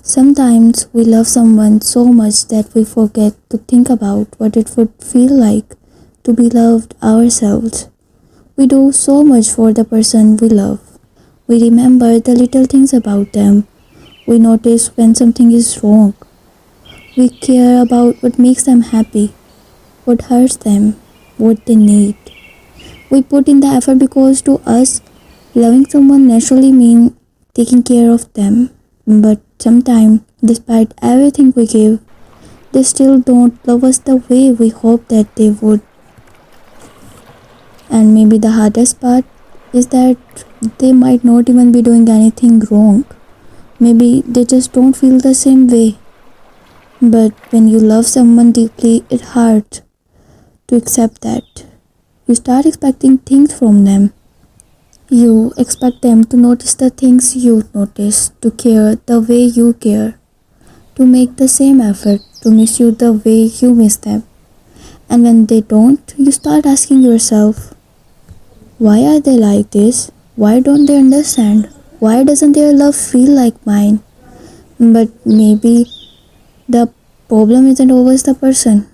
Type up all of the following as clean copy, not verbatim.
Sometimes we love someone so much that we forget to think about what it would feel like to be loved ourselves. We do so much for the person we love. We remember the little things about them. We notice when something is wrong. We care about what makes them happy, what hurts them, what they need. We put in the effort because to us, loving someone naturally means taking care of them. But sometimes, despite everything we give, they still don't love us the way we hope that they would. And maybe the hardest part is that they might not even be doing anything wrong. Maybe they just don't feel the same way. But when you love someone deeply, it hurts to accept that. You start expecting things from them. You expect them to notice the things you notice, to care the way you care, to make the same effort, to miss you the way you miss them. And when they don't, you start asking yourself, why are they like this? Why don't they understand? Why doesn't their love feel like mine? But maybe the problem isn't always the person.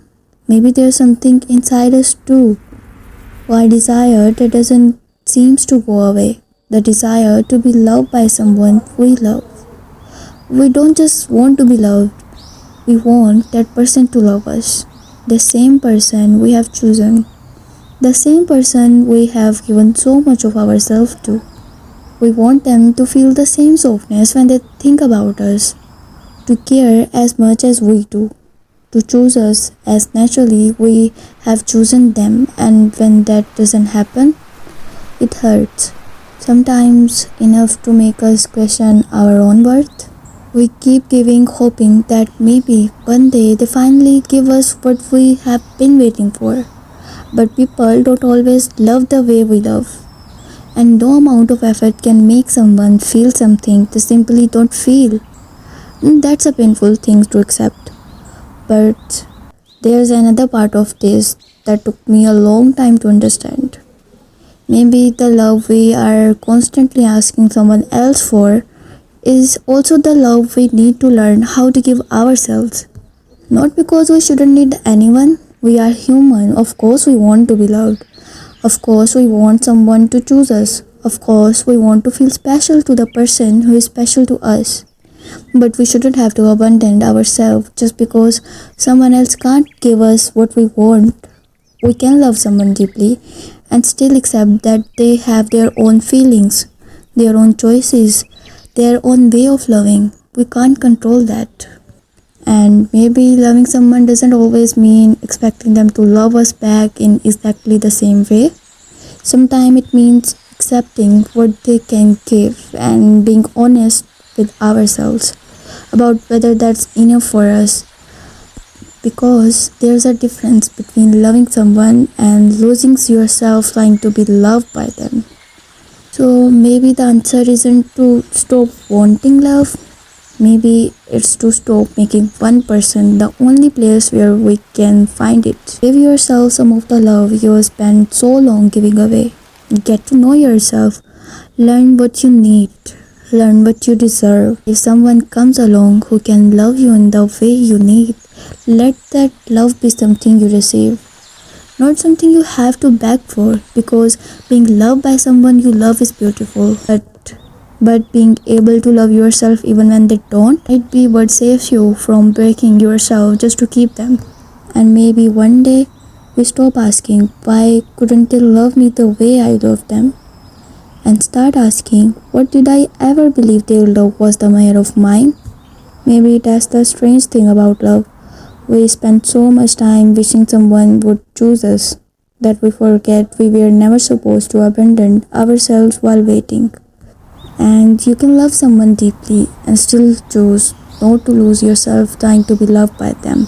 Maybe there's something inside us too. Why desire that doesn't seems to go away. The desire to be loved by someone we love. We don't just want to be loved. We want that person to love us. The same person we have chosen. The same person we have given so much of ourselves to. We want them to feel the same softness when they think about us, to care as much as we do, to choose us as naturally we have chosen them, and when that doesn't happen, it hurts. Sometimes enough to make us question our own worth. We keep giving, hoping that maybe one day they finally give us what we have been waiting for. But people don't always love the way we love. And no amount of effort can make someone feel something they simply don't feel. That's a painful thing to accept. But there's another part of this that took me a long time to understand. Maybe the love we are constantly asking someone else for is also the love we need to learn how to give ourselves. Not because we shouldn't need anyone, we are human. Of course, we want to be loved. Of course, we want someone to choose us. Of course, we want to feel special to the person who is special to us. But we shouldn't have to abandon ourselves just because someone else can't give us what we want. We can love someone deeply and still accept that they have their own feelings, their own choices, their own way of loving. We can't control that. And maybe loving someone doesn't always mean expecting them to love us back in exactly the same way. Sometimes it means accepting what they can give and being honest with ourselves about whether that's enough for us. Because there's a difference between loving someone and losing yourself trying to be loved by them. So maybe the answer isn't to stop wanting love. Maybe it's to stop making one person the only place where we can find it. Give yourself some of the love you spent so long giving away. Get to know yourself. Learn what you need. Learn what you deserve. If someone comes along who can love you in the way you need, let that love be something you receive, not something you have to beg for, because being loved by someone you love is beautiful. But being able to love yourself even when they don't might be what saves you from breaking yourself just to keep them. And maybe one day we stop asking, why couldn't they love me the way I love them? And start asking, what did I ever believe their love was the measure of mine? Maybe that's the strange thing about love. We spend so much time wishing someone would choose us that we forget we were never supposed to abandon ourselves while waiting. And you can love someone deeply and still choose not to lose yourself trying to be loved by them.